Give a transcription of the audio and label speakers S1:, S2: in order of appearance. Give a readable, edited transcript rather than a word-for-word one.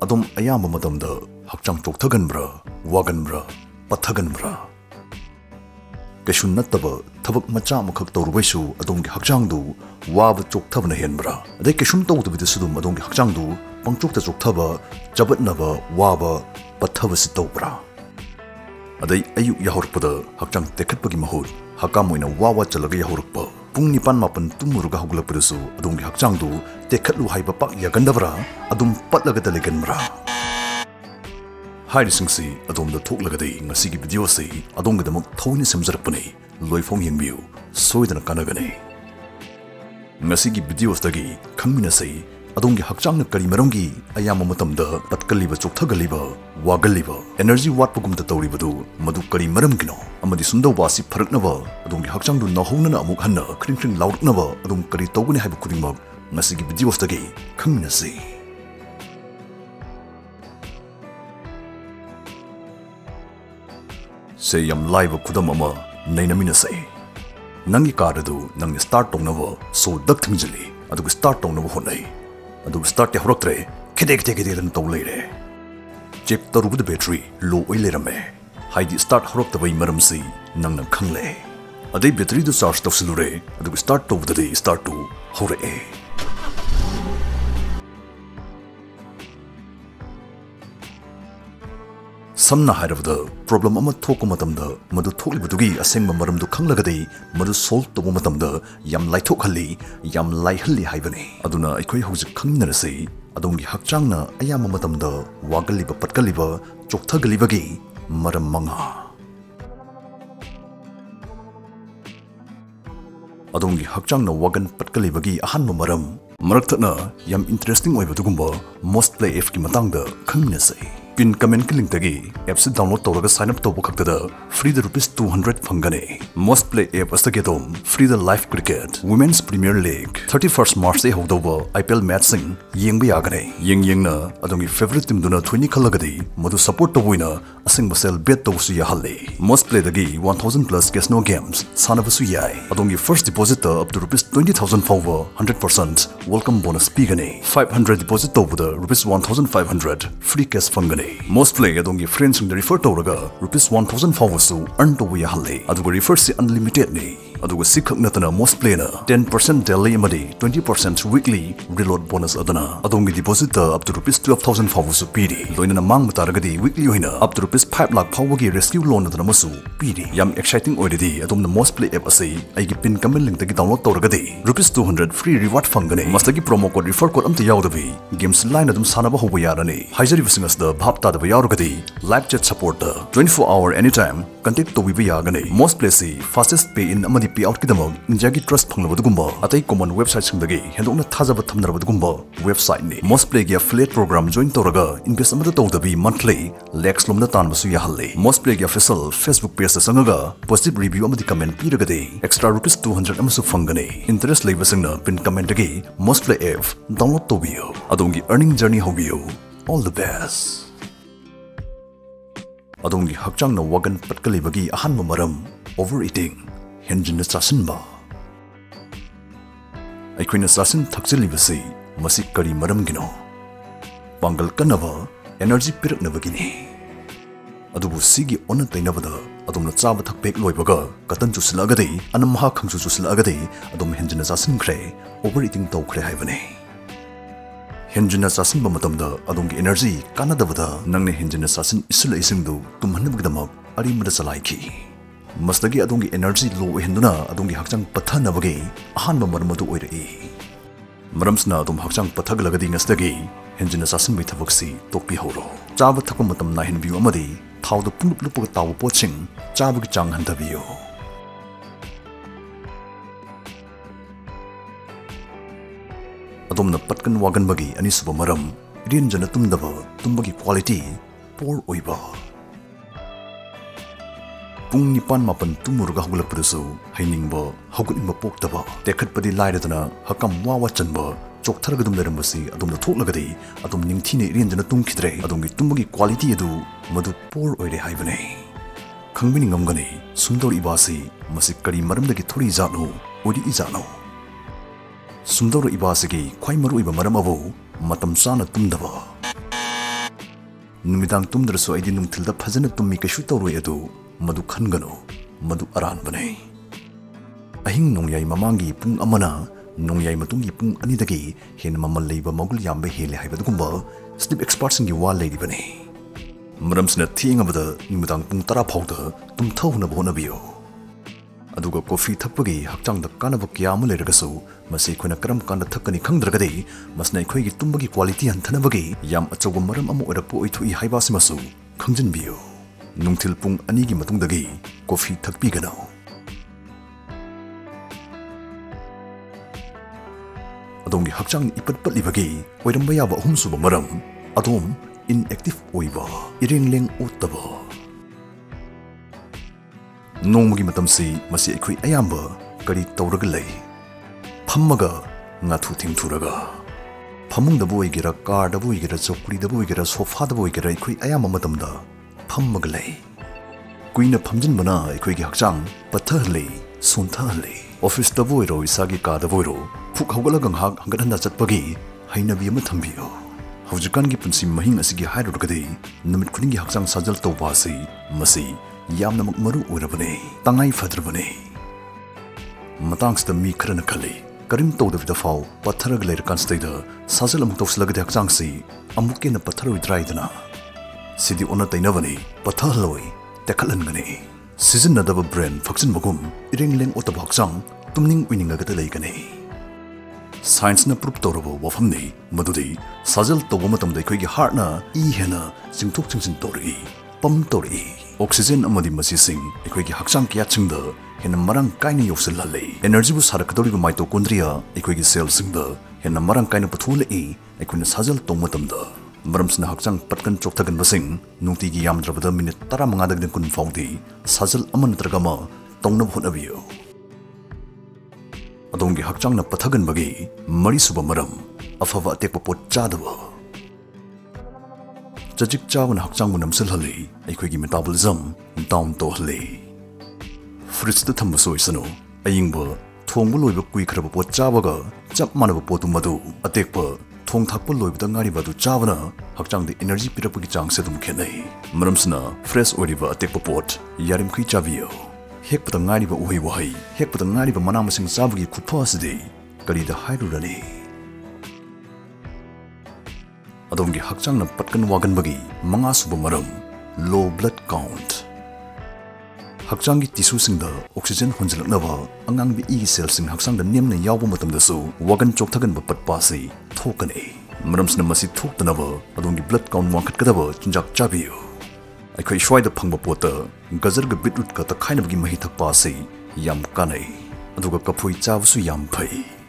S1: Adom ayamba matamda Hakchang Chokthaganbra, Waganbra, Patthaganbra. Keshun nattaba thabak macha amakak tawrubaisu adongi Hakchangdu waba chokthabna henbra. Adai keshun tawdabida sudum adongi Hakchangdu pangchokta chokthaba chabatnaba waba pathabasi tawbra. Adai ayuk yahorpada Hakchang tekhatpagi mahut hakamoina wawa chalaga yahorpa. Pung nipan mapan tumuruga hugulapadasu adongi Hakchangdu tekhatlu haiba pak yagandabra adum patlaga daliganbra. Haidisingsi adom da thoklagadi ngasigi video se adom gadamak thawini samjarapani loifong yengbiu soidana kanagane. Ngasigi videos dagi khangmina se adongi Hakchangna kari maramgi ayama matamda patkaliba chokthagalliba wagalliba energy watpagumta tawribadu madu kari maramgino amadi sundawasi pharaknaba adongi Hakchangdu nahonana amuk hanna khring lauruknaba adom kari tawgani haiba khudingmak ngasigi videos dagi khangmina se. Say yam live kudam ama nainamina say. Nangi karadu nang start tongnava so dak thingjali adu start tongnava honai. Adu start ya horaktre kede ran tawleire. Check tarubu the battery low oil rame. Haidi start horaktawai maram si nang khangle. Adai battery du charge tawsilure adu start tawdade start to hore. Samna hairabda problem ama thokku matamda madu thoklibudugi asengba maramdu khanglagadi madu solve tobu matamda yam laithokhalli yam laihalli haibani aduna aikoi hojik khangminarase adongi Hakchangna ayama matamda wagalliba patkalliba chokthagalibagi maram manga adongi Hakchangna wagan patkalibagi ahanba maram maraktana yam interesting oibadugumba most play f ki matangda khangminase. Pin comment ki link tagi apps download tawraga sign up tawbu khaktada free the ₹200 phangane. Most play app astagedom free the live cricket women's premier league 31st March se howdawba IPL match sing yengba yagane yengna adongi favorite team duna 20 khalagadi madu support tawina asing basel bet tawsu yahalle. Most play dagi 1000 plus casino games sanabasu yai adongi first deposit up to ₹20,000 forward 100% welcome bonus pigane 500 deposit tawbuda ₹1,500 free cash phangane. Most play adongi friends in the refer tawraga ₹1,000 forwards earn to we halle aduga refer si unlimited ni aduga sikhak natana most play na 10% daily amadi 20% weekly reload bonus adana adongi deposit up to ₹12,000 forwards pidi loinana mang mataragadi weekly hoina up to ₹5 lakh forward rescue loan adana masu pidi yam exciting already adom the most play app ase aigi pin comment link tagi download tawragadi ₹200 free reward fangane mastagi promo code refer code amta yawdabi games line adum sanaba hoba yarane haijari bisingas da Tadaba Yarugadi, live chat support 24-hour anytime, contact to Vivayagane, most places, fastest pay in Amadi pay out Kidamog, Njagi Trust Panglabagumba, Atay common website Singdagi, Handona Tazabatamnabagumba, website ni, most play affiliate program join Toraga, invest Amada Todabi monthly, Lex Lomnatan Masuyahale, most play official Facebook page Sangaga, positive review Amadi comment Piragade, extra ₹200 Amasu Fangane, interest labor singer, pin comment agi, most play F, download Tobio, Adongi earning journey Hobio, all the best. Adongi Hakchangna wagan patkalibagi ahanba maram overeating henjinna chasinba aikoina chasin thakchilibasi masi kari maramgino pangal kanaba energy piraknabagini adubu sigi onna tainabada adumna chaba thakpek loibaga katan chusilagadi anamha khangchu chusilagadi adum henjinna chasinkhre overeating tawkhre haibane. Henjina sasin bamatamda adongi energy kanadabada nangne henjina sasin isula isingdu tumhanabagdamak arimada salaiki masdagi adongi energy low henduna adongi Hakchang pathanabagi ahanba maramadu oirai maramsna adom Hakchang pathaglagadi ngasdagi henjina sasin bai thabaksi tokpi horo chaba thakpa matam na henbiu amadi thawda punuplupaga tawu poching chabagi chang handabiyo. Adom na patkan wagan bagi ani suba maram rin jana tumdaba tumbagi quality poor oiba pung nipan mapan tumurga hugulapadasu hainingba hugutningba poktaba tekhatpadi lairadana hakam wawa chanba chokthargadum lerambasi adom thoklagadi adom ningthine rin jana tumkhidre adomgi tumbagi quality adu madu poor oire haibane khangbini ngamgani sumdor ibasi masi kari maramdagi thori janu odi ijano Sumdor ibasigi kwai maru iba maram abu matam sana tumdaba नुमिदांग तुमद्रसु आइदि नुंगथिलदा फजन तुमि कशु तौरोय अदु मदु खनगनो मदु अरानबने अहिंग नोंयाई ममांगी पुंग अमना नोंयाई मतुंगी पुंग अनिदगी हेन ममल लेबा मगुल यामबे हेले हाइबदुगुंबा sleep एक्सपर्ट्संगी वा लेरिबने मरमसना थिंगबदा नुमिदांग पुंग 10 फाउदा तुमथौनब होनबियो अदुगा coffee थपगी हक्चांग कानब क्याम लेरगसु मसी खोना करम कान थकनी खंगद्रगदे मसना खोइगी तुंबगी क्वालिटी हंथनबगी याम अचौब मरम अमु ओरपो ओइथुई हाइबासिमसु खंजनबियो नुंगथिल पुंग अनिगी मतुंगदगी कॉफी थकपीगनो अदोंगी हक्चांग इपटपलिबगी ओइरंबा याबा अहुमसुब मरम अदोम इनएक्टिव ओइबा इरेंगलेंग ओतबा नोंमगी मतमसी मसी अखोई अयाम्ब करी तौरग लई फम्मगा ngathu thingthuraga famungdabu oigera कारdabu oigera chokuridabu oigera sofadabu oigera अखोई अयाम्ब मतमदा फम्मग लई कुइना फमजिनबना अखोइगी हक्चांग पत्थहले सोंथहले ऑफिसदाबु ओइरो इसागी कादाबु ओइरो फुक हौगलगा ngahak hanggadhanda chatpagi hainabi ama thambiyo हौजिकानगी पुंसी महिंग असिगी हाइरुगदे नुमित खुनिंगी हक्चांग साजल तौबा असि मसी यामनमक मरु ओइरबने तंगाई फद्रबने मतांगसदा मी खरन खले करिम तौदबिदा फाव पत्थरग लेर कांस्तेदा साजल अमुक तौसलगदे हक्चांगसि अमुकेन पत्थर ओइद्राइदना सिदि ओना तैनबने पत्थहलोय तेखलनगने सिजनदब ब्रेन फक्सन बगुम इरेंगलेंग ओतब हक्चांग तुमनिंग उइनिंगगदे लेगने साइंस न प्रूफ तौरबो वफमने मदुदे साजल तौब मतमदा अखोइगी हार्टना ई हेना चिंगथोक चिंगसिन तौरगी पम तौरगी ऑक्सीजन अमदी मसीसिंग अखोइगी हक्चांग क्याचिंगदा हेना मरंग काइना योक्सलहले एनर्जीबु सारकदौरिबा माइटोकॉन्ड्रिया अखोइगी सेलसिंगदा हेना मरंग काइना पथुलई अखोइना साजल तौब मतमदा मरमसना हक्चांग पटकन चोक्थगनबसिंग नुंगतिगी यामद्रबदा मिनिट 15 कुन फाउदी साजल अमन नत्रगमा तौनब होनबियो अदोंगी हक्चांगना पत्थगनबगी मरीसुबा मरम अफवा अतेकपा पोट चादबा चजिक चावना हक्चांगबु नमसलहले अखोइगी मेटाबॉलिज्म डाउन तोहले फ्रिजदा थम्बसु ओइसनो अयिंगबा थोंबु लोइबा कुइखरबा पोट चाबगा चप मानबा पोतु मदु अतेकपा थोंग थाकपा लोइबदा ngaरिबदु चावना हक्चांगदे एनर्जी पिरपगी चांगसे दुम खेनै मरमसना फ्रेश ओइरिबा अतेकपा पोट यारिमखै चाबियो हेकपदा ngaरिबा उहै वहै हेकपदा ngaरिबा मनामसिंग चाबगी खुफासदे करिदा हाइरुरने अदोंगी हक्चांगना पटकन वागनबगी मंगासुब मरम लो ब्लड काउंट हक्चांगी टिश्यूसिंगदा ऑक्सीजन होंजलकनबा अंगांगबी ई सेल्सिंग हक्चांगदा नेमना यावबा मतमदसु वागन चोक्थगनबा पटपासि थोकने मरमसना मसी थोक्तनबा अदोंगी ब्लड काउंट वांखटकदबा चिंजाक चाबियो अखोइ स्वाइदा फंगबा पोता गजरगा बीटरूट का तखाइनबगी मही थकपा असि याम कानै अदुगा कफुई चाबसु याम फै